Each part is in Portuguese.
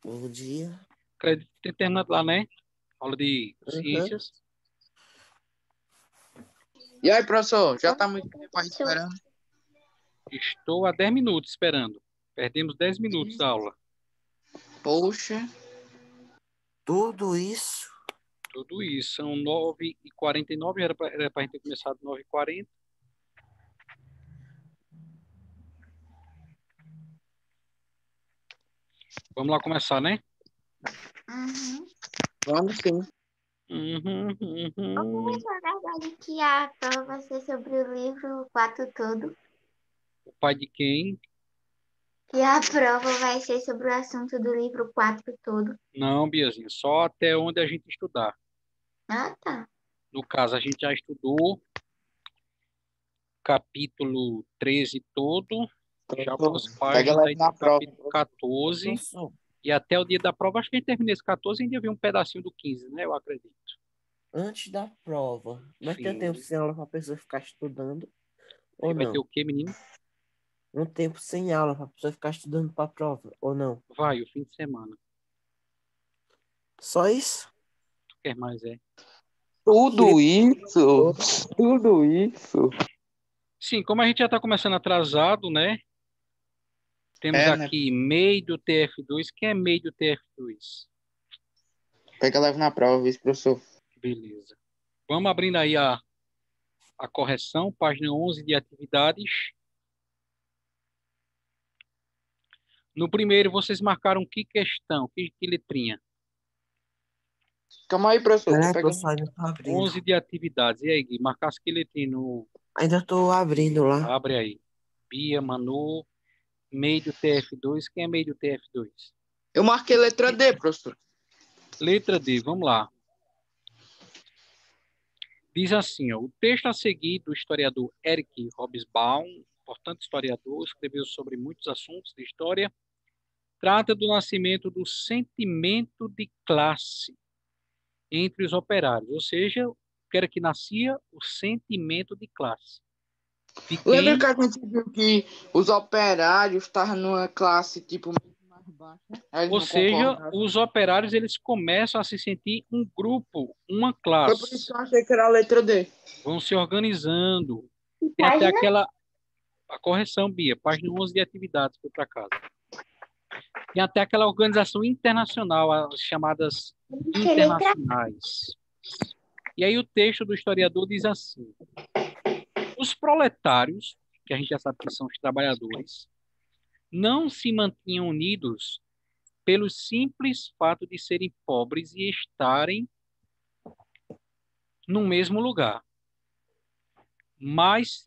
Bom dia. Acredito que ter terminado lá, né? Aula de Uhum. ciências. E aí, professor, já tá muito tempo aí esperando. Estou há 10 minutos esperando. Perdemos 10 minutos da aula. Poxa, Tudo isso. Tudo isso. São 9h49. Era para a gente ter começado 9h40. Vamos lá começar, né? vamos sim. Uhum, Como é uhum. verdade que a prova vai ser sobre o livro 4 todo? O pai de quem? Que a prova vai ser sobre o assunto do livro 4 todo. Não, Biazinha. Só até onde a gente estudar. Ah, tá. No caso, a gente já estudou capítulo 13 todo. Já algumas Professor, pega páginas leve aí tem na o prova, capítulo professor. 14. Professor, E até o dia da prova, acho que a gente termina esse 14 e ainda viu um pedacinho do 15, né? Eu acredito. antes da prova, vai ter tempo Sim. sem aula para a pessoa ficar estudando ou Aí vai ter não? o quê, menino? Um tempo sem aula para a pessoa ficar estudando para a prova ou não? Vai, o fim de semana. Só isso? Tu quer mais, é? Tudo isso, Ou tudo isso. Sim, como a gente já está começando atrasado, né? Temos É, né? aqui MEI do TF2. Quem é MEI do TF2? Pega leve na prova, isso, professor. Beleza. Vamos abrindo aí a correção, página 11 de atividades. No primeiro, vocês marcaram que questão? Que letrinha? Calma aí, professor, tô Peraí, pegando. professor, ainda tô abrindo. 11 de atividades. E aí, Gui, marcasse que letrinha no... Ainda tô abrindo lá. Abre aí. Bia, Manu, MEI do TF2. Quem é MEI do TF2? Eu marquei letra D, professor. Letra D, vamos lá. Diz assim, ó, o texto a seguir do historiador Eric Hobsbawm, importante historiador, escreveu sobre muitos assuntos de história, trata do nascimento do sentimento de classe entre os operários, ou seja, que era que nascia o sentimento de classe. De Lembra que quem? a gente viu que os operários estavam numa classe, tipo, muito mais baixa? Aí eles Ou não seja, concordaram. os operários eles começam a se sentir um grupo, uma Foi por isso que classe, eu achei que era a letra D. vão se organizando. Que Tem até página? a correção, Bia, página 11 de atividades, foi para casa. Tem até aquela organização internacional, as chamadas Que letra? internacionais. E aí o texto do historiador diz assim: os proletários, que a gente já sabe que são os trabalhadores, não se mantinham unidos pelo simples fato de serem pobres e estarem no mesmo lugar, mas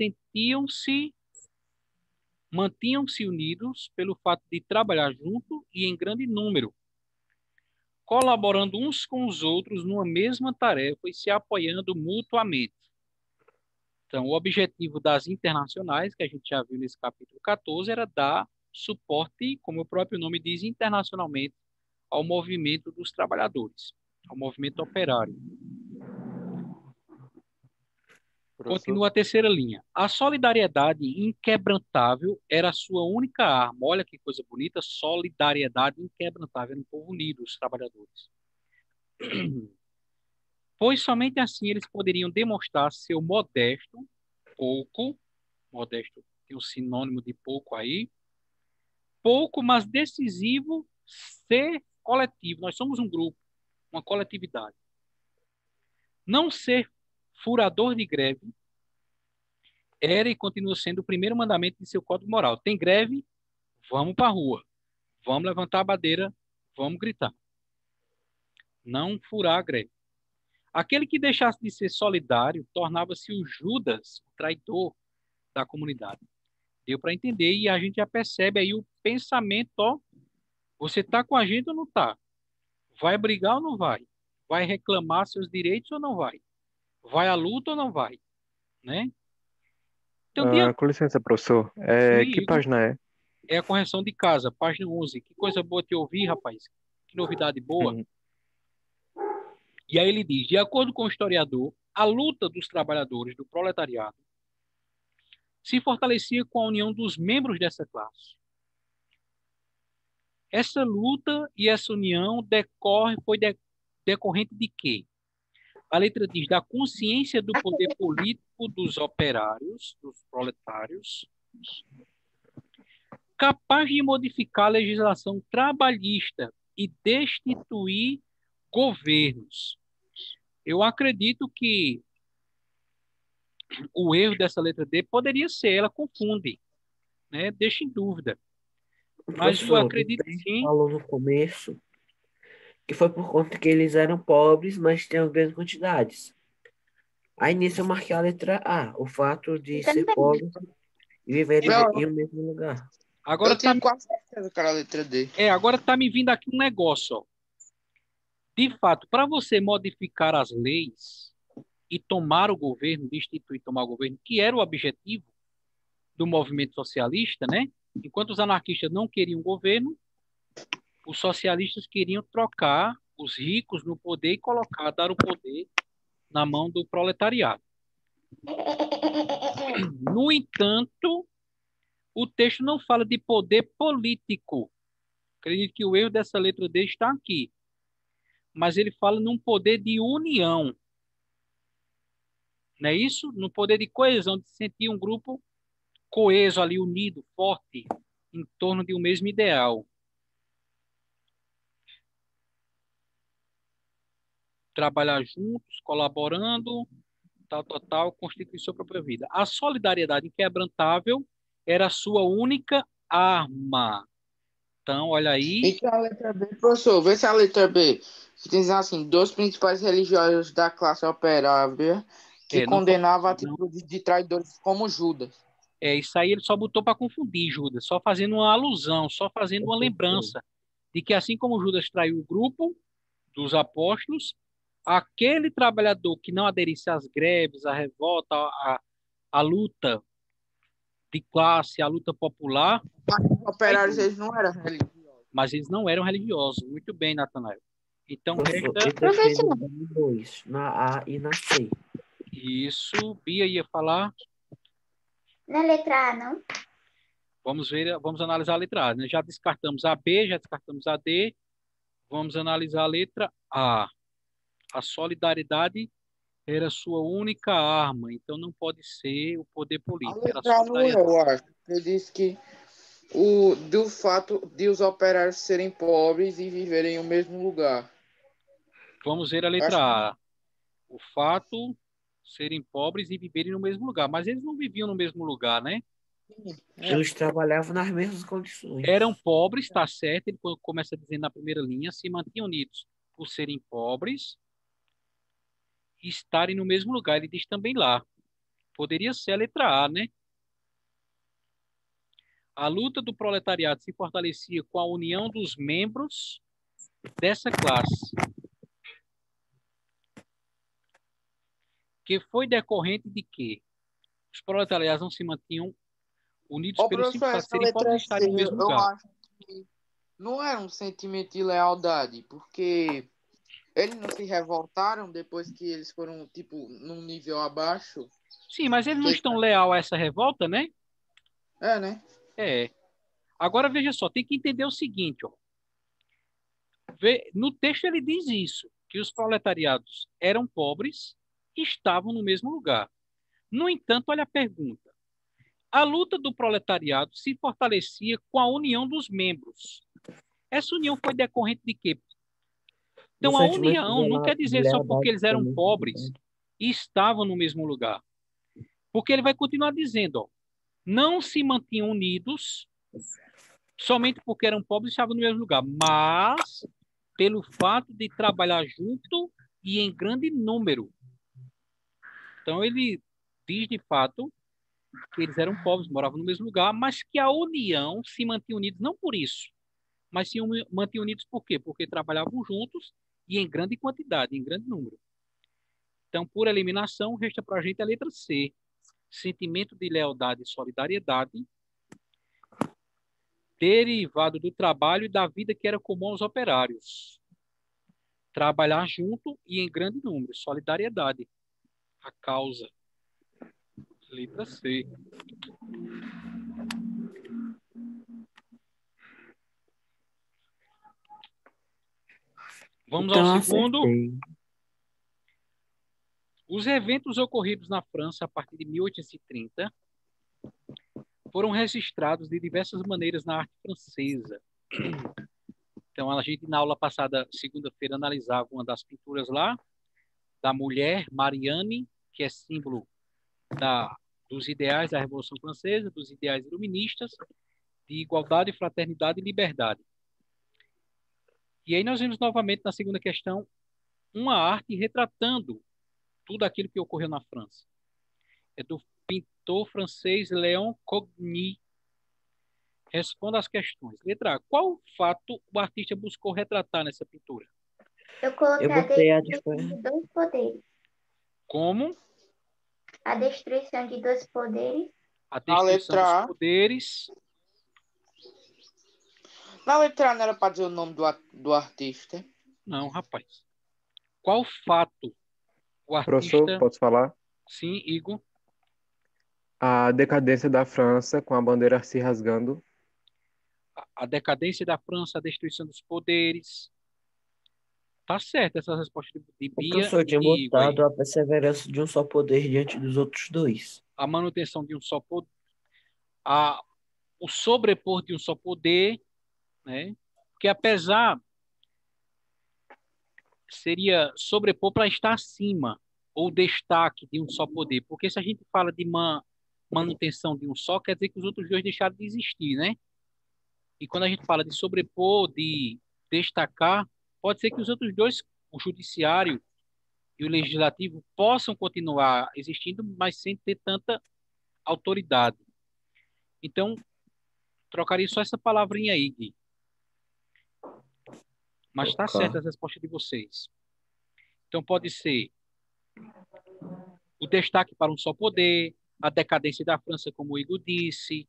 mantinham-se unidos pelo fato de trabalhar junto e em grande número, colaborando uns com os outros numa mesma tarefa e se apoiando mutuamente. Então, o objetivo das internacionais, que a gente já viu nesse capítulo 14, era dar suporte, como o próprio nome diz, internacionalmente ao movimento dos trabalhadores, ao movimento operário. Professor. Continua a terceira linha. A solidariedade inquebrantável era a sua única arma. Olha que coisa bonita, solidariedade inquebrantável, era um povo unido, os trabalhadores. Pois somente assim eles poderiam demonstrar seu modesto tem um sinônimo de pouco aí, pouco, mas decisivo ser coletivo. Nós somos um grupo, uma coletividade. Não ser furador de greve era e continua sendo o primeiro mandamento de seu código moral. Tem greve, vamos para a rua, vamos levantar a bandeira, vamos gritar. Não furar a greve. Aquele que deixasse de ser solidário tornava-se o Judas, o traidor da comunidade. Deu para entender e a gente já percebe aí o pensamento, ó, você tá com a gente ou não tá? Vai brigar ou não vai? Vai reclamar seus direitos ou não vai? Vai à luta ou não vai? Né? Então, Com licença, professor. Que sim, página é? é a correção de casa, página 11. Que coisa boa te ouvir, rapaz. Que novidade boa. Hum, E aí ele diz, de acordo com o historiador, a luta dos trabalhadores do proletariado se fortalecia com a união dos membros dessa classe. Essa luta e essa união decorrente de quê? A letra diz da consciência do poder político dos operários, dos proletários, capaz de modificar a legislação trabalhista e destituir governos. Eu acredito que o erro dessa letra D poderia ser, ela confunde, né? Deixa em dúvida. Mas eu Professor, acredito você sim. falou no começo que foi por conta que eles eram pobres, mas tinham grandes quantidades. Aí nisso eu marquei a letra A, o fato de Eu ser também. pobre e viver Não, em um mesmo lugar. Agora eu tá, tenho quase certeza que era a letra D. agora tá me vindo aqui um negócio, ó. De fato, para você modificar as leis e tomar o governo, destituir e tomar o governo, que era o objetivo do movimento socialista, né? Enquanto os anarquistas não queriam governo, os socialistas queriam trocar os ricos no poder e dar o poder na mão do proletariado. No entanto, o texto não fala de poder político. Acredito que o erro dessa letra D está aqui. Mas ele fala num poder de união. Não é isso? No poder de coesão, de sentir um grupo coeso ali, unido, forte, em torno de um mesmo ideal. Trabalhar juntos, colaborando, tal, constituir sua própria vida. A solidariedade inquebrantável era a sua única arma. Então, olha aí. Então a letra B, professor, vê se a letra B, que diz assim, dos principais religiosos da classe operária que Não, condenava não, atitudes de traidores como Judas. isso aí ele só botou para confundir Judas, só fazendo uma alusão, só fazendo uma lembrança de que assim como Judas traiu o grupo dos apóstolos, aquele trabalhador que não aderisse às greves, à revolta, à luta de classe, à luta popular, Mas os vai operários, ter. eles não eram religiosos. Mas eles não eram religiosos. Muito bem, Natanael. Então, Professor, resta eu defendo Professor, os dois, na A e na C. isso. Bia ia falar. na letra A, não? Vamos ver, vamos analisar a letra A, né? Já descartamos a B, já descartamos a D. Vamos analisar a letra A. A solidariedade era sua única arma, então não pode ser o poder A político, era a letra A não é, solidariedade. eu acho. Ele diz que do fato de os operários serem pobres e viverem no mesmo lugar. Vamos ver a Acho letra A. O fato de serem pobres e viverem no mesmo lugar. Mas eles não viviam no mesmo lugar, né? que Eles trabalhavam nas mesmas condições. Eram pobres, está certo, ele começa dizendo na primeira linha, se mantinham unidos por serem pobres e estarem no mesmo lugar. Ele diz também lá. Poderia ser a letra A, né? A luta do proletariado se fortalecia com a união dos membros dessa classe, que foi decorrente de que os proletariados não se mantinham unidos Ô, pelo simples professor, fato de essa serem pobres letra e C, estarem no mesmo eu lugar. acho que não era um sentimento de lealdade, porque eles não se revoltaram depois que eles foram, tipo, num nível abaixo. Sim, mas eles Que não eles... estão leal a essa revolta, né? É, né? É. Agora veja só, tem que entender o seguinte, ó. No texto ele diz isso, que os proletariados eram pobres e estavam no mesmo lugar. No entanto, olha a pergunta. A luta do proletariado se fortalecia com a união dos membros. Essa união foi decorrente de quê? Do Então, a sentimento união não quer de dizer só porque lealdade eles eram também. pobres e estavam no mesmo lugar. Porque ele vai continuar dizendo, ó, não se mantinham unidos somente porque eram pobres e estavam no mesmo lugar, mas pelo fato de trabalhar junto e em grande número. Então, ele diz de fato que eles eram pobres, moravam no mesmo lugar, mas que a união se mantinha unidos não por isso, mas se mantinham unidos por quê? Porque trabalhavam juntos e em grande quantidade, em grande número. Então, por eliminação, resta para a gente a letra C. Sentimento de lealdade e solidariedade, derivado do trabalho e da vida que era comum aos operários. Trabalhar junto e em grande número. Solidariedade. A causa. Letra C. Vamos Então ao segundo. acertei. Os eventos ocorridos na França a partir de 1830 foram registrados de diversas maneiras na arte francesa. Então, a gente, na aula passada, segunda-feira, analisava uma das pinturas lá, da mulher, Marianne, que é símbolo dos ideais da Revolução Francesa, dos ideais iluministas, de igualdade, fraternidade e liberdade. E aí nós vemos novamente na segunda questão uma arte retratando tudo aquilo que ocorreu na França. É do pintor francês Léon Cogni. Responda às questões. Letra A. Qual fato o artista buscou retratar nessa pintura? Eu Eu coloquei a botei a destruição diferença. de dois poderes. Como A destruição de dois poderes. a A destruição letra dos A. poderes. Na letra A não era para dizer o nome do artista. Não, rapaz. Qual fato o Professor, artista... posso falar? Sim, Igor. A decadência da França com a bandeira se rasgando. A decadência da França, a destruição dos poderes. Tá certo essa resposta de O Bia professor e tinha de Igor aí. botado a perseverança de um só poder diante dos outros dois. A manutenção de um só poder, o sobrepor de um só poder, né? Porque apesar seria sobrepor para estar acima ou destaque de um só poder, porque se a gente fala de manutenção de um só, quer dizer que os outros dois deixaram de existir, né? E quando a gente fala de sobrepor, de destacar, pode ser que os outros dois, o judiciário e o legislativo, possam continuar existindo, mas sem ter tanta autoridade. Então, trocaria só essa palavrinha aí, Gui. Mas está certa a resposta de vocês. Então, pode ser o destaque para um só poder, a decadência da França, como o Igor disse.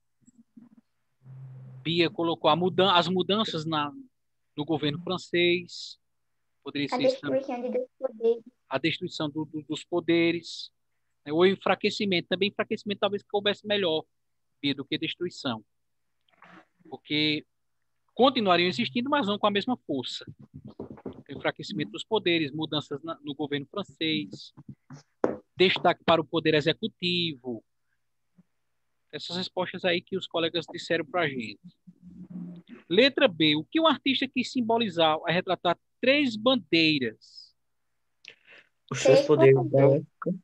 Bia colocou as mudanças no governo francês. Poderia A ser isso também. destruição de dois poderes. A destruição dos poderes. Né? Ou enfraquecimento. Também enfraquecimento talvez coubesse melhor, Bia, do que destruição. Porque continuariam existindo, mas não com a mesma força. Enfraquecimento dos poderes, mudanças no governo francês, destaque para o poder executivo. Essas respostas aí que os colegas disseram para a gente. Letra B. O que o artista quis simbolizar é retratar três bandeiras. Os três Três poderes da poderes. época.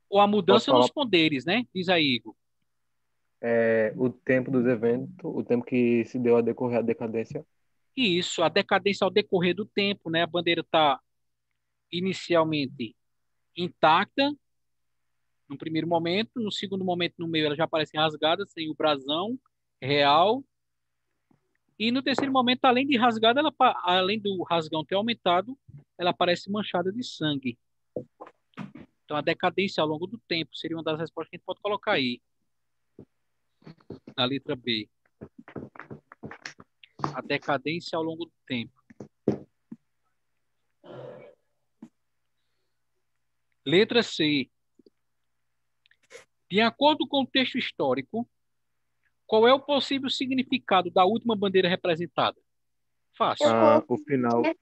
Ou a Posso mudança falar? nos poderes, né? Diz aí, Igor. O tempo dos eventos, o tempo que se deu a decorrer a decadência. E isso, a decadência ao decorrer do tempo, né? A bandeira está inicialmente intacta, no primeiro momento, no segundo momento, no meio, ela já aparece rasgada, sem o brasão real. E no terceiro momento, além de rasgada, além do rasgão ter aumentado, ela aparece manchada de sangue. Então, a decadência ao longo do tempo seria uma das respostas que a gente pode colocar aí, na letra B. A decadência ao longo do tempo. Letra C. De acordo com o texto histórico, qual é o possível significado da última bandeira representada? Fácil.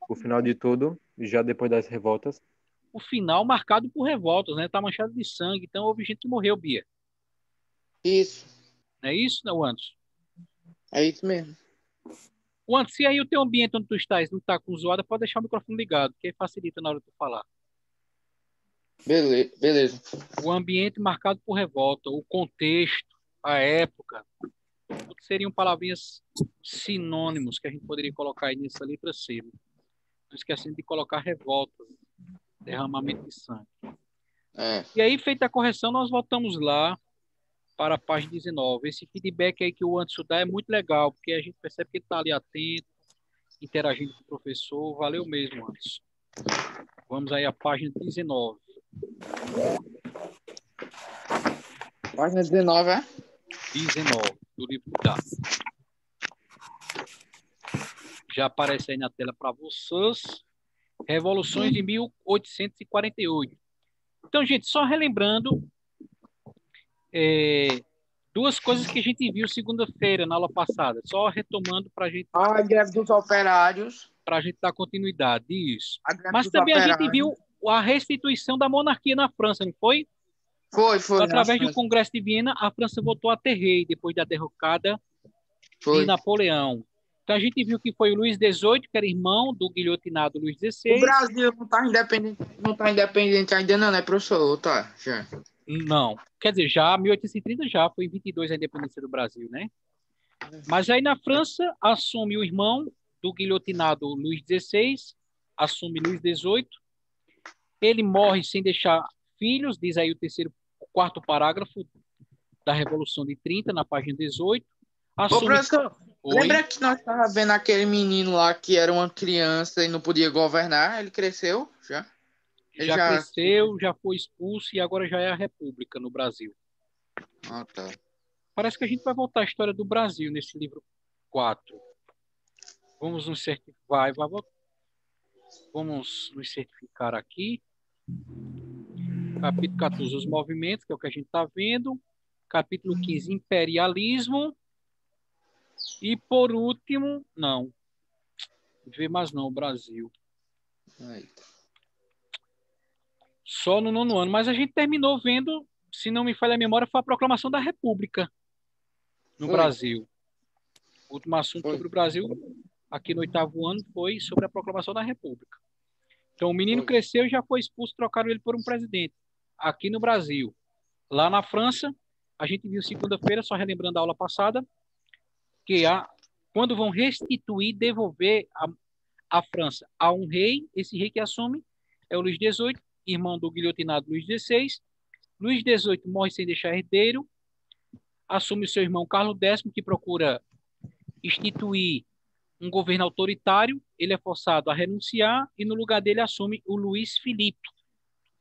O final de tudo, já depois das revoltas. O final marcado por revoltas, né? Tá manchado de sangue, então houve gente que morreu, Bia. Isso. Não é isso, não, Anderson? É isso mesmo. Anderson, se aí o teu ambiente onde tu estás não tá com zoada, pode deixar o microfone ligado, que aí facilita na hora de tu falar. Beleza. O ambiente marcado por revolta, o contexto, a época, tudo seriam palavrinhas sinônimos que a gente poderia colocar aí nessa letra C. Não esquecendo de colocar revoltas, derramamento de sangue. E aí, feita a correção, nós voltamos lá para a página 19. Esse feedback aí que o Anderson dá é muito legal, porque a gente percebe que ele está ali atento, interagindo com o professor. Valeu mesmo, Anderson. Vamos aí à página 19. Página 19, é? 19, do livro didático. Já aparece aí na tela para vocês. Revoluções de 1848. Então, gente, só relembrando duas coisas que a gente viu segunda-feira, na aula passada. Só retomando para a gente... A greve dos operários. para a gente dar continuidade, isso. A greve Mas dos também a gente operários. viu a restituição da monarquia na França, não foi? Foi, na Através do França. Congresso de Viena, a França voltou a ter rei depois da derrocada de Foi. Napoleão. Então a gente viu que foi o Luís XVIII, que era irmão do guilhotinado Luís O XVI. Brasil não tá independente ainda não, né, professor? Ou tá, já. Não, quer dizer, já 1830 já foi em 22 a independência do Brasil, né? Mas aí na França assume o irmão do guilhotinado Luís XVI, assume Luís XVIII. Ele morre sem deixar filhos, diz aí o quarto parágrafo da Revolução de 30, na página 18. Ô, Assume... professor, Oi? lembra que nós tava vendo aquele menino lá que era uma criança e não podia governar? Ele cresceu já? Ele Já cresceu, já foi expulso e agora já é a República no Brasil. Ah, tá. Parece que a gente vai voltar à história do Brasil nesse livro 4. Vamos nos certificar. Vamos nos certificar aqui. Capítulo 14, os movimentos, que é o que a gente está vendo. Capítulo 15, imperialismo. E por último, não. Vê mais não, o Brasil. Aí. Só no 9º ano. Mas a gente terminou vendo, se não me falha a memória, foi a proclamação da República no Foi. Brasil. O último assunto Foi. sobre o Brasil, aqui no 8º ano, foi sobre a proclamação da República. Então, o menino Foi. cresceu e já foi expulso, trocaram ele por um presidente. Aqui no Brasil. Lá na França, a gente viu segunda-feira, só relembrando a aula passada, que quando vão restituir, devolver a França a um rei, esse rei que assume é o Luís XVIII, irmão do guilhotinado Luís XVI. Luís XVIII morre sem deixar herdeiro, assume o seu irmão Carlos X, que procura instituir um governo autoritário. Ele é forçado a renunciar e no lugar dele assume o Luís Filipe,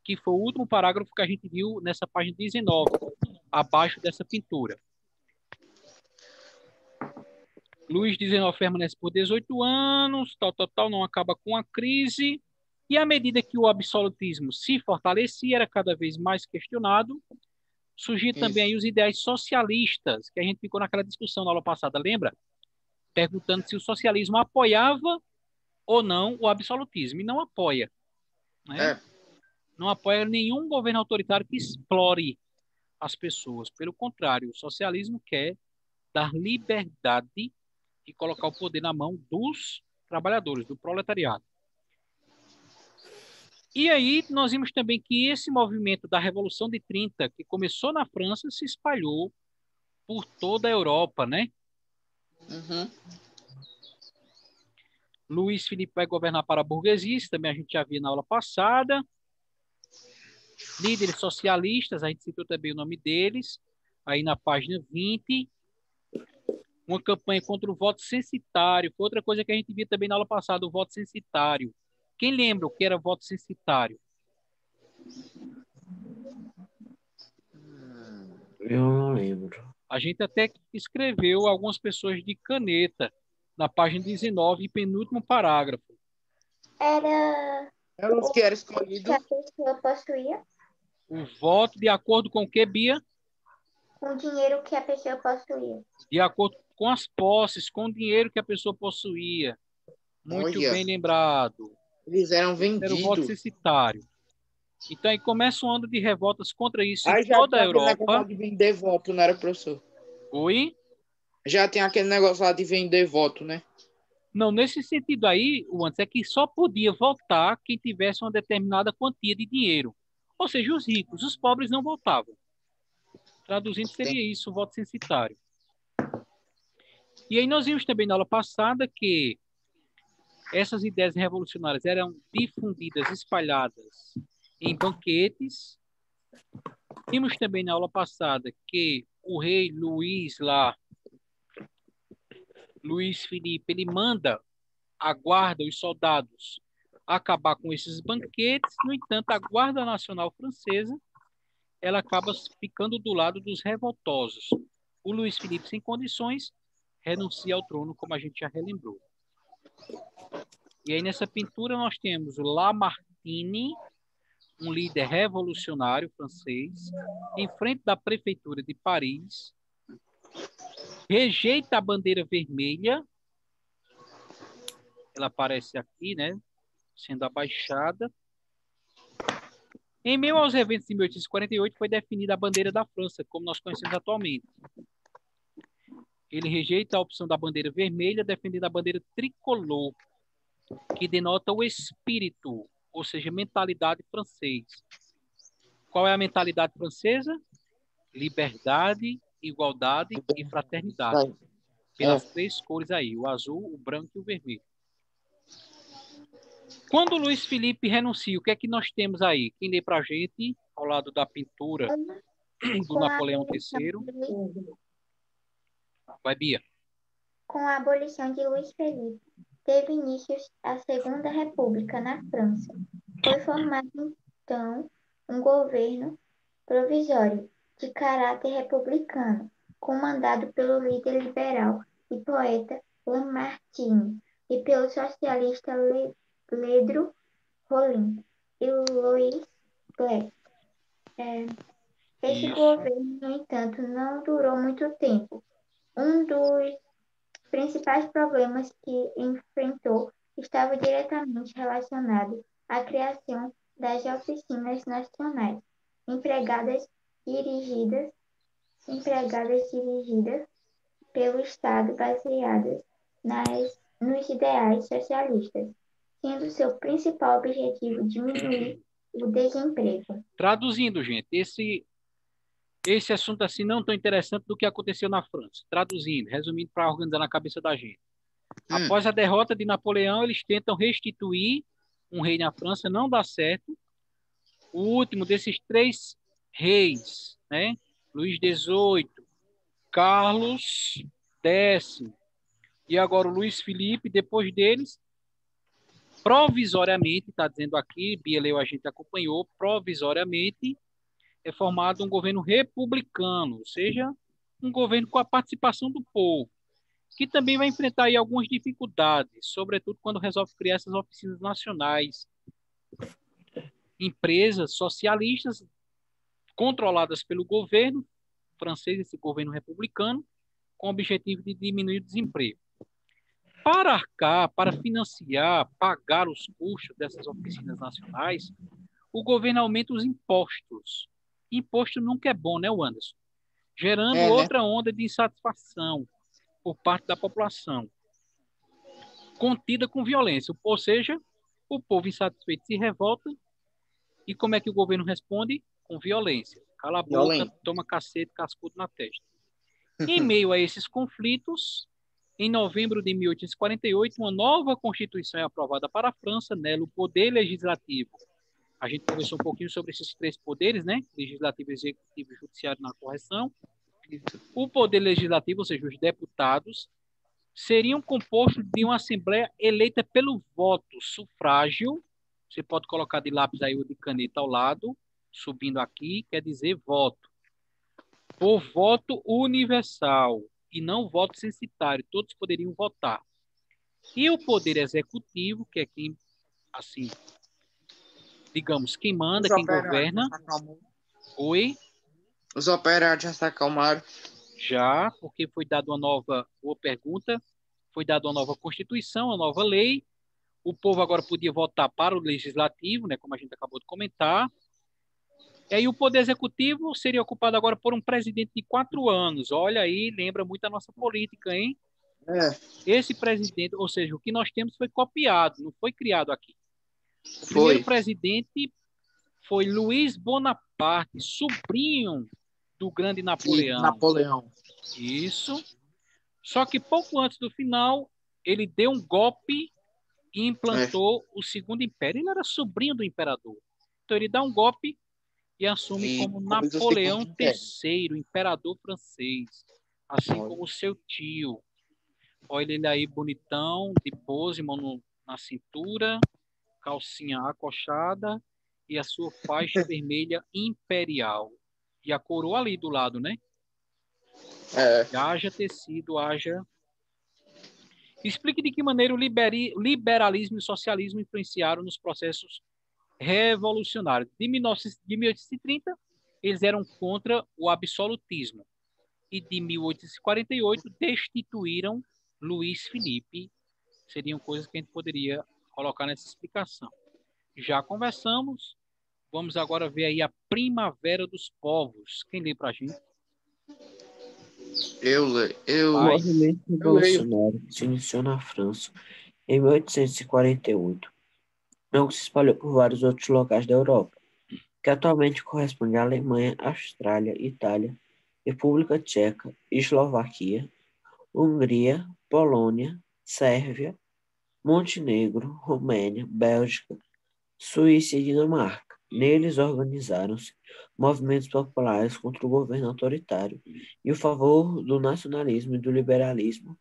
que foi o último parágrafo que a gente viu nessa página 19, abaixo dessa pintura. Luís XIX permanece por 18 anos, não acaba com a crise, e à medida que o absolutismo se fortalecia, era cada vez mais questionado, surgiam também aí os ideais socialistas, que a gente ficou naquela discussão na aula passada, lembra? Perguntando se o socialismo apoiava ou não o absolutismo, e não apoia, né? Não apoia nenhum governo autoritário que explore as pessoas. Pelo contrário, o socialismo quer dar liberdade e colocar o poder na mão dos trabalhadores, do proletariado. E aí nós vimos também que esse movimento da Revolução de 30, que começou na França, se espalhou por toda a Europa, né? Uhum. Luís Filipe vai governar para a burguesia, isso também a gente já viu na aula passada. Líderes socialistas, a gente citou também o nome deles, aí na página 20. Uma campanha contra o voto censitário, foi outra coisa que a gente viu também na aula passada, o voto censitário. Quem lembra o que era voto censitário? Eu não lembro. A gente até escreveu algumas pessoas de caneta na página 19, penúltimo parágrafo. Era Eram os que eram que escolhidos. a pessoa possuía, O voto de acordo com o que, Bia? com o dinheiro que a pessoa possuía. De acordo com as posses, com o dinheiro que a pessoa possuía. Muito Olha. bem lembrado. Eles eram Era o voto vendidos. censitário. Então aí começa um ano de revoltas contra isso Aí em já toda a tinha aquele negócio lá Europa. de vender voto, não era, professor? Oi? Já tem aquele negócio lá de vender voto, né? Não, nesse sentido aí, o antes é que só podia votar quem tivesse uma determinada quantia de dinheiro. Ou seja, os ricos, os pobres não votavam. Traduzindo, seria isso, o voto censitário. E aí nós vimos também na aula passada que essas ideias revolucionárias eram difundidas, espalhadas em banquetes. Vimos também na aula passada que o rei Luís Filipe, ele manda a guarda, os soldados, acabar com esses banquetes. No entanto, a Guarda Nacional Francesa, ela acaba ficando do lado dos revoltosos. O Luís Filipe, sem condições, renuncia ao trono, como a gente já relembrou. E aí, nessa pintura, nós temos o Lamartine, um líder revolucionário francês, em frente da prefeitura de Paris, rejeita a bandeira vermelha, ela aparece aqui, né, sendo abaixada. Em meio aos eventos de 1848, foi definida a bandeira da França, como nós conhecemos atualmente. Ele rejeita a opção da bandeira vermelha, defendendo a bandeira tricolor, que denota o espírito, ou seja, mentalidade francês. Qual é a mentalidade francesa? Liberdade, igualdade e fraternidade. Pelas três cores aí, o azul, o branco e o vermelho. Quando Luiz Felipe renuncia, o que é que nós temos aí? Quem lê para a gente, ao lado da pintura do Com a Napoleão abolição III? de Luís- Vai, Bia. com a abolição de Luís Felipe, teve início a Segunda República na França. Foi formado, então, um governo provisório de caráter republicano, comandado pelo líder liberal e poeta Lamartine e pelo socialista Ledru Rollin e Louis Blanc. Esse Isso. governo, no entanto, não durou muito tempo. Um dos principais problemas que enfrentou estava diretamente relacionado à criação das oficinas nacionais, empregadas dirigidas pelo Estado baseadas nos ideais socialistas, sendo seu principal objetivo diminuir o desemprego. Traduzindo, gente, esse assunto assim não tão interessante do que aconteceu na França. Traduzindo, resumindo para organizar na cabeça da gente. Após a derrota de Napoleão, eles tentam restituir um rei na França, não dá certo. O último desses três reis, né? Luís XVIII, Carlos X e agora o Luís Felipe, depois deles, provisoriamente, está dizendo aqui, Bia leu, a gente acompanhou, provisoriamente é formado um governo republicano, ou seja, um governo com a participação do povo, que também vai enfrentar aí algumas dificuldades, sobretudo quando resolve criar essas oficinas nacionais, empresas socialistas controladas pelo governo francês, esse governo republicano, com o objetivo de diminuir o desemprego. Para arcar, para financiar, pagar os custos dessas oficinas nacionais, o governo aumenta os impostos. Imposto nunca é bom, né, Anderson? Gerando outra onda de insatisfação por parte da população, contida com violência. Ou seja, o povo insatisfeito se revolta e como é que o governo responde? Com violência. Cala a boca, toma cacete, cascudo na testa. Em meio a esses conflitos, em novembro de 1848, uma nova Constituição é aprovada para a França, nela o poder legislativo. A gente conversou um pouquinho sobre esses três poderes, né? Legislativo, executivo e judiciário na correção. O poder legislativo, ou seja, os deputados, seriam compostos de uma assembleia eleita pelo voto, sufrágio. Você pode colocar de lápis aí ou de caneta ao lado, subindo aqui, quer dizer voto. Por voto universal e não voto censitário, todos poderiam votar. E o poder executivo, que é quem, assim, digamos, quem manda, quem governa. Oi? Os operários já se acalmaram. Já, porque foi dada uma nova, boa pergunta, foi dada uma nova Constituição, uma nova lei. O povo agora podia votar para o legislativo, né, como a gente acabou de comentar. E aí o poder executivo seria ocupado agora por um presidente de 4 anos. Olha aí, lembra muito a nossa política, hein? Esse presidente, ou seja, o que nós temos foi copiado, não foi criado aqui. O primeiro presidente foi Luiz Bonaparte, sobrinho do grande Napoleão. Isso. Só que pouco antes do final, ele deu um golpe e implantou o Segundo Império. Ele era sobrinho do imperador. Então ele dá um golpe e assume como Napoleão III, imperador francês, assim como seu tio. Olha ele aí bonitão, de pose, mão na cintura, calcinha acochada e a sua faixa vermelha imperial. E a coroa ali do lado, né? Haja tecido, haja... Explique de que maneira o liberalismo e o socialismo influenciaram nos processos revolucionários. De 1830, eles eram contra o absolutismo. E de 1848, destituíram Luís Felipe seriam coisas que a gente poderia colocar nessa explicação. Já conversamos, vamos agora ver aí a Primavera dos Povos. Quem lê para a gente? O Vai. movimento revolucionário que se iniciou na França em 1848 não se espalhou por vários outros locais da Europa, que atualmente corresponde à Alemanha, Austrália, Itália, República Tcheca, Eslovaquia, Hungria, Polônia, Sérvia, Montenegro, Romênia, Bélgica, Suíça e Dinamarca. Neles organizaram-se movimentos populares contra o governo autoritário e a favor do nacionalismo e do liberalismo,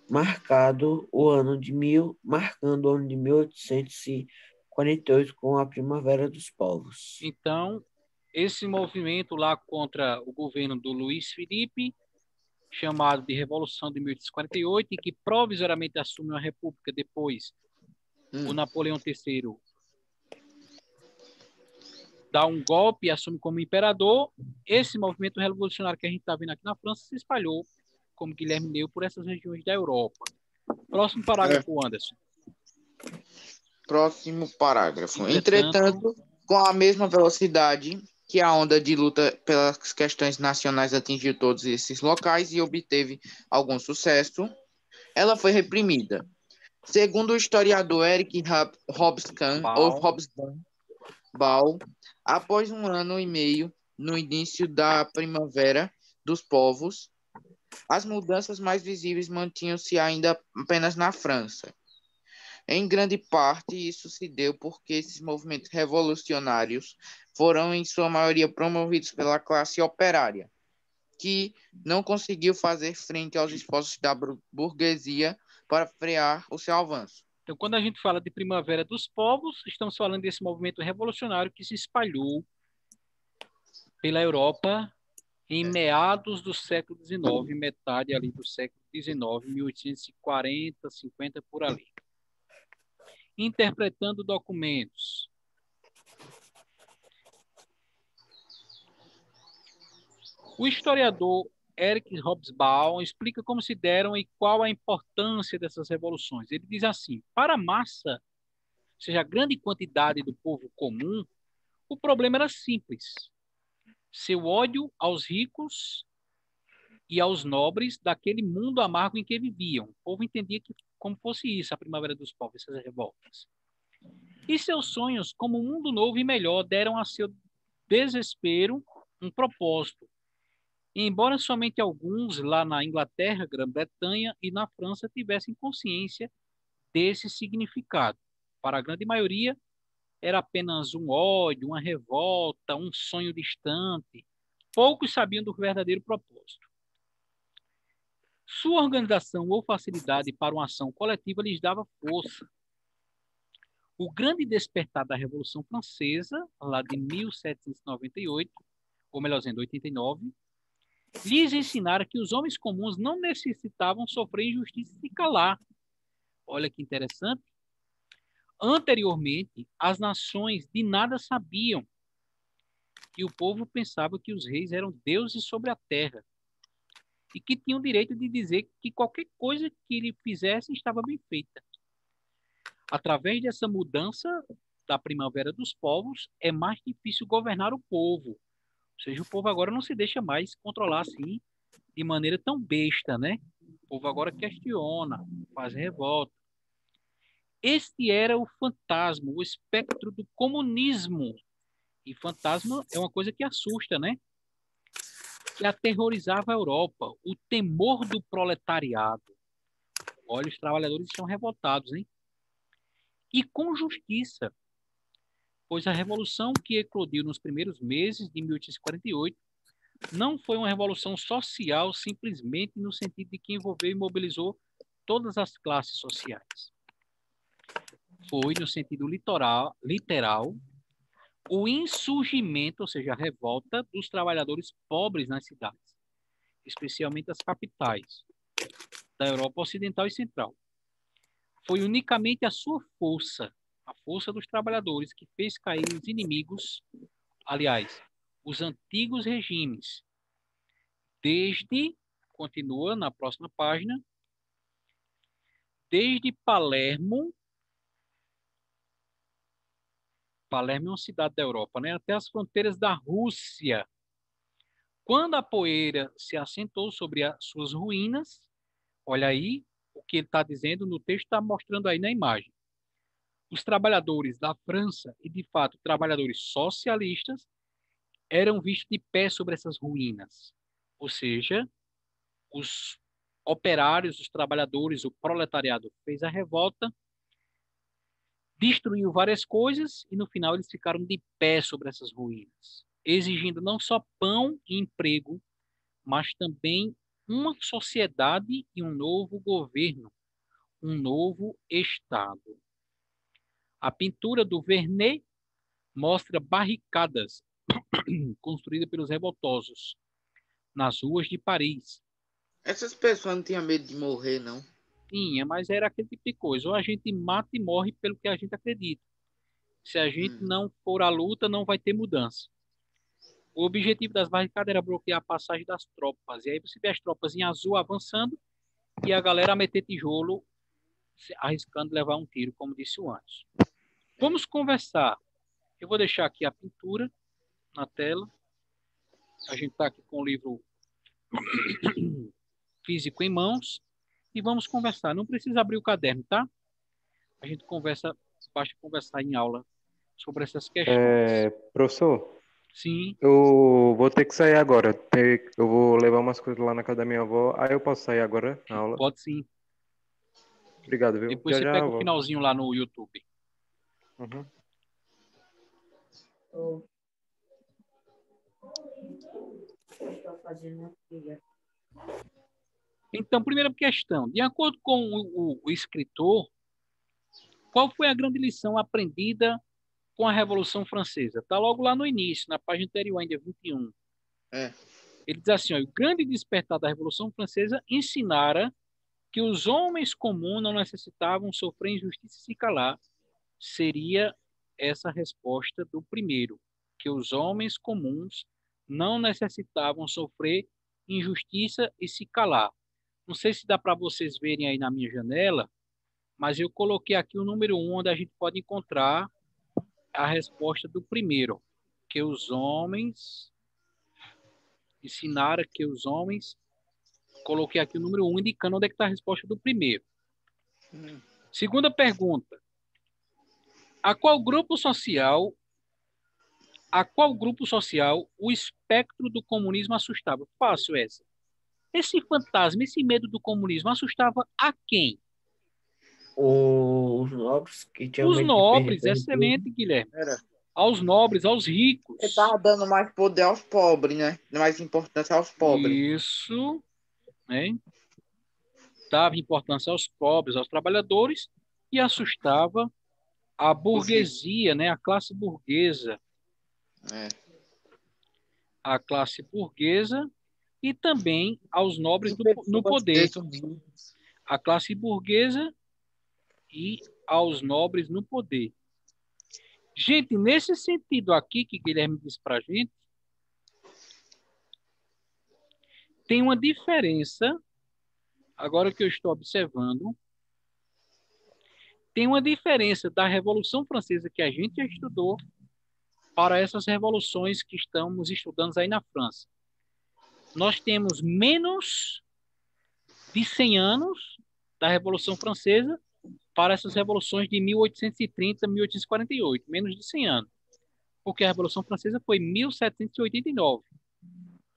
marcando o ano de 1848 com a Primavera dos Povos. Então, esse movimento lá contra o governo do Luiz Felipe, chamado de Revolução de 1848, e que provisoriamente assume uma república depois, o Napoleão III dá um golpe e assume como imperador. Esse movimento revolucionário que a gente está vendo aqui na França se espalhou, como Guilherme leu, por essas regiões da Europa. Próximo parágrafo, Anderson. Próximo parágrafo. Entretanto, com a mesma velocidade que a onda de luta pelas questões nacionais atingiu todos esses locais e obteve algum sucesso, ela foi reprimida. Segundo o historiador Eric Hobsbawm, após um ano e meio no início da Primavera dos Povos, as mudanças mais visíveis mantinham-se ainda apenas na França. Em grande parte, isso se deu porque esses movimentos revolucionários foram, em sua maioria, promovidos pela classe operária, que não conseguiu fazer frente aos esforços da burguesia para frear o seu avanço. Então, quando a gente fala de Primavera dos Povos, estamos falando desse movimento revolucionário que se espalhou pela Europa em meados do século XIX, metade ali do século XIX, 1840, 50, por ali. Interpretando documentos. O historiador Eric Hobsbawm explica como se deram e qual a importância dessas revoluções. Ele diz assim: para a massa, ou seja, a grande quantidade do povo comum, o problema era simples. Seu ódio aos ricos e aos nobres daquele mundo amargo em que viviam. O povo entendia que como fosse isso a Primavera dos Povos, essas revoltas. E seus sonhos, como um mundo novo e melhor, deram a seu desespero um propósito. E embora somente alguns lá na Inglaterra, Grã-Bretanha e na França tivessem consciência desse significado, para a grande maioria era apenas um ódio, uma revolta, um sonho distante. Poucos sabiam do verdadeiro propósito. Sua organização ou facilidade para uma ação coletiva lhes dava força. O grande despertar da Revolução Francesa, lá de 1798, ou melhor dizendo, 89, lhes ensinara que os homens comuns não necessitavam sofrer injustiça e se calar. Olha que interessante. Anteriormente, as nações de nada sabiam e o povo pensava que os reis eram deuses sobre a terra e que tinham o direito de dizer que qualquer coisa que ele fizesse estava bem feita. Através dessa mudança da Primavera dos Povos, é mais difícil governar o povo. Ou seja, o povo agora não se deixa mais controlar assim de maneira tão besta, né? O povo agora questiona, faz revolta. Este era o fantasma, o espectro do comunismo. E fantasma é uma coisa que assusta, né? Que aterrorizava a Europa. O temor do proletariado. Olha, os trabalhadores estão revoltados, hein? E com justiça, pois a revolução que eclodiu nos primeiros meses de 1848 não foi uma revolução social simplesmente no sentido de que envolveu e mobilizou todas as classes sociais. Foi, no sentido literal, o insurgimento, ou seja, a revolta dos trabalhadores pobres nas cidades, especialmente as capitais da Europa Ocidental e Central. Foi unicamente a sua força, a força dos trabalhadores, que fez cair os inimigos, aliás, os antigos regimes. Continua na próxima página, desde Palermo. Palermo é uma cidade da Europa, né? Até as fronteiras da Rússia. Quando a poeira se assentou sobre as suas ruínas, olha aí o que ele está dizendo no texto, está mostrando aí na imagem. Os trabalhadores da França, e de fato trabalhadores socialistas, eram vistos de pé sobre essas ruínas. Ou seja, os operários, os trabalhadores, o proletariado fez a revolta, destruiu várias coisas e no final eles ficaram de pé sobre essas ruínas, exigindo não só pão e emprego, mas também uma sociedade e um novo governo, um novo Estado. A pintura do Vernet mostra barricadas construídas pelos revoltosos nas ruas de Paris. Essas pessoas não tinham medo de morrer, não. Tinha, mas era aquele tipo de coisa. Ou a gente mata e morre pelo que a gente acredita. Se a gente não for à luta, não vai ter mudança. O objetivo das barricadas era bloquear a passagem das tropas. E aí você vê as tropas em azul avançando e a galera a meter tijolo, arriscando levar um tiro, como disse o antes. Vamos conversar. Eu vou deixar aqui a pintura na tela. A gente está aqui com o livro físico em mãos e vamos conversar. Não precisa abrir o caderno, tá? A gente conversa, basta conversar em aula sobre essas questões. Professor, Sim, eu vou ter que sair agora. Eu vou levar umas coisas lá na casa da minha avó. Aí eu posso sair agora na aula? pode sim. Obrigado, viu? Depois Já você já pega eu o volto. finalzinho lá no YouTube. Uhum. Estou fazendo aqui. Então, primeira questão. De acordo com o escritor, qual foi a grande lição aprendida com a Revolução Francesa? Está logo lá no início, na página anterior, ainda 21. É. Ele diz assim, ó, o grande despertar da Revolução Francesa ensinara que os homens comuns não necessitavam sofrer injustiça e se calar. Seria essa a resposta do primeiro, que os homens comuns não necessitavam sofrer injustiça e se calar. Não sei se dá para vocês verem aí na minha janela, mas eu coloquei aqui o número 1, onde a gente pode encontrar a resposta do primeiro, que os homens ensinaram que os homens, coloquei aqui o número 1, indicando onde é que está a resposta do primeiro. Segunda pergunta, a qual grupo social o espectro do comunismo assustava? Fácil essa. Esse fantasma, esse medo do comunismo assustava a quem? Os nobres que tinham Os medo de nobres, perder excelente, Guilherme. Era. Aos nobres, aos ricos. Você tava dando mais poder aos pobres, né? Mais importância aos pobres. Isso, né? Dava importância aos pobres, aos trabalhadores e assustava a burguesia, né? A classe burguesa. É. A classe burguesa e também aos nobres no poder. A classe burguesa e aos nobres no poder. Gente, nesse sentido aqui que Guilherme disse para a gente, tem uma diferença, agora que eu estou observando, tem uma diferença da Revolução Francesa que a gente já estudou para essas revoluções que estamos estudando aí na França. Nós temos menos de 100 anos da Revolução Francesa para essas revoluções de 1830, 1848, menos de 100 anos, porque a Revolução Francesa foi em 1789.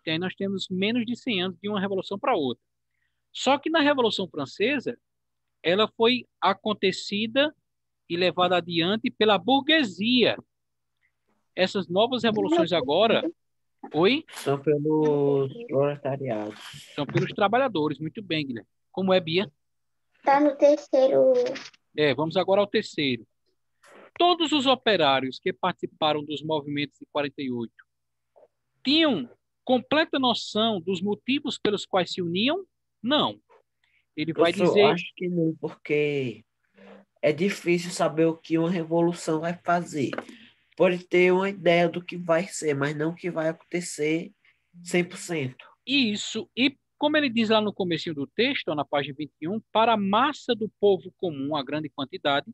E aí nós temos menos de 100 anos de uma revolução para outra. Só que na Revolução Francesa, ela foi acontecida e levada adiante pela burguesia. Essas novas revoluções agora, são pelos proletariados. são pelos trabalhadores. Muito bem, Guilherme. Como é, Bia? Tá no terceiro. Vamos agora ao terceiro. Todos os operários que participaram dos movimentos de 48 tinham completa noção dos motivos pelos quais se uniam? Não. Ele vai Eu dizer... acho que não, porque é difícil saber o que uma revolução vai fazer. Pode ter uma ideia do que vai ser, mas não o que vai acontecer 100%. Isso. E como ele diz lá no comecinho do texto, ó, na página 21, para a massa do povo comum, a grande quantidade,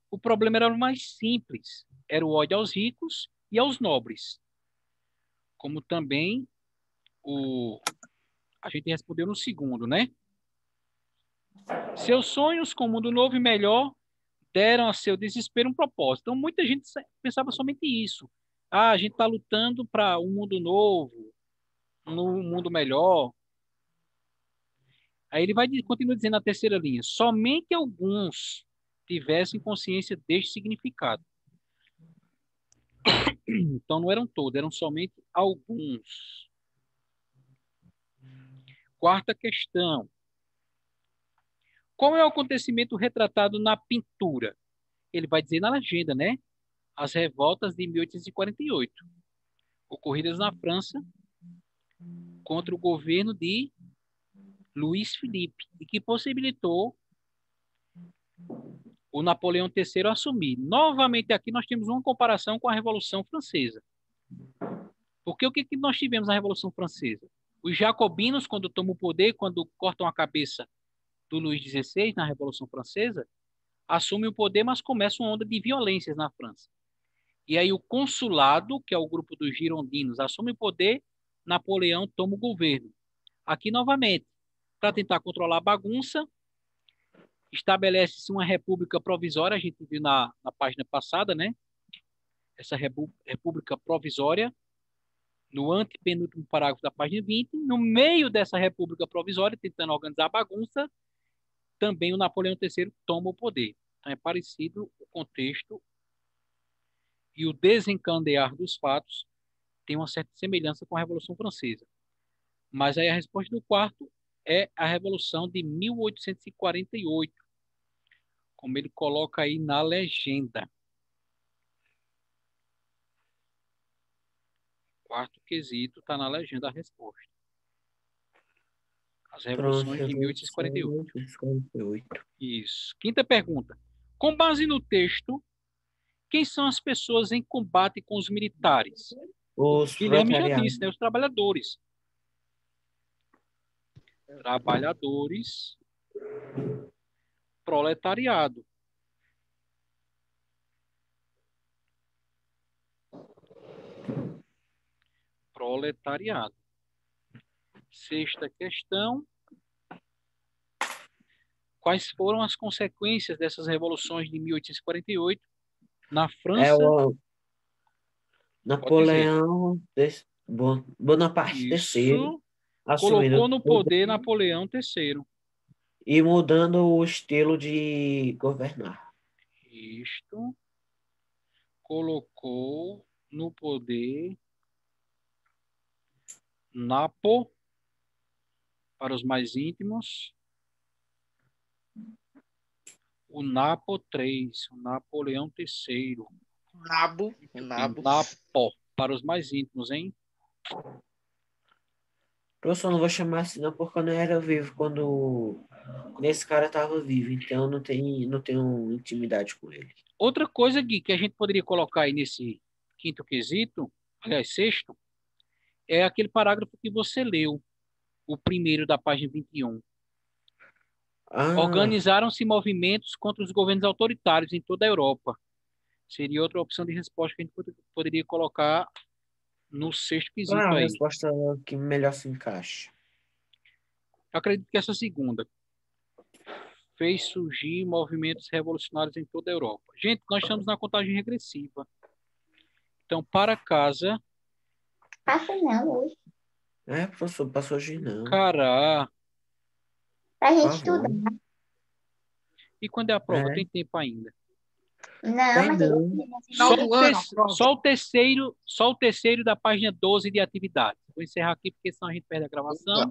o problema era o mais simples, era o ódio aos ricos e aos nobres, como também a gente respondeu no segundo, né? Seus sonhos com um mundo novo e melhor deram a seu desespero um propósito. Então, muita gente pensava somente isso. Ah, a gente está lutando para um mundo novo, um mundo melhor. Aí ele continua dizendo na terceira linha, somente alguns tivessem consciência deste significado. Então, não eram todos, eram somente alguns. Quarta questão. Qual é o acontecimento retratado na pintura? Ele vai dizer na legenda, né? As revoltas de 1848, ocorridas na França contra o governo de Luís Filipe, e que possibilitou o Napoleão III assumir. Novamente aqui nós temos uma comparação com a Revolução Francesa. Porque o que nós tivemos na Revolução Francesa? Os jacobinos, quando tomam o poder, quando cortam a cabeça do Luís XVI na Revolução Francesa, assumem o poder, mas começa uma onda de violências na França. E aí o consulado, que é o grupo dos girondinos, assume o poder, Napoleão toma o governo. Aqui, novamente, para tentar controlar a bagunça, estabelece-se uma república provisória, a gente viu na página passada, né? Essa república provisória, no antepenúltimo parágrafo da página 20, no meio dessa república provisória, tentando organizar a bagunça, também o Napoleão III toma o poder. Então é parecido o contexto e o desencadear dos fatos tem uma certa semelhança com a Revolução Francesa. Mas aí a resposta do quarto é a Revolução de 1848, como ele coloca aí na legenda. Quarto quesito está na legenda a resposta. As revoluções de 1848. Isso. Quinta pergunta. Com base no texto, quem são as pessoas em combate com os militares? Os Guilherme já proletariados. disse, né? Os trabalhadores. Trabalhadores, proletariado. Proletariado. Sexta questão. Quais foram as consequências dessas revoluções de 1848 na França? Napoleão Bonaparte III colocou no poder poder Napoleão III. e mudando o estilo de governar. Isto colocou no poder Napo, para os mais íntimos, o Napo III, o Napoleão III. Nabo. Napo, para os mais íntimos, hein? Professor, não vou chamar assim não, porque eu não era vivo quando esse cara estava vivo, então eu não tenho intimidade com ele. Outra coisa, Gui, que a gente poderia colocar aí nesse quinto quesito, aliás, sexto, é aquele parágrafo que você leu, o primeiro da página 21. Organizaram-se movimentos contra os governos autoritários em toda a Europa. Seria outra opção de resposta que a gente poderia colocar no sexto quesito a aí. resposta que melhor se encaixa. Eu acredito que essa segunda fez surgir movimentos revolucionários em toda a Europa. Gente, nós estamos na contagem regressiva. Então, para casa... Passa não hoje. Professor, passou hoje não. Cará. Pra gente Por favor. estudar. E quando é a prova? Tem tempo ainda. Não, Tem mas não. Só o terceiro da página 12 de atividade. Vou encerrar aqui porque senão a gente perde a gravação.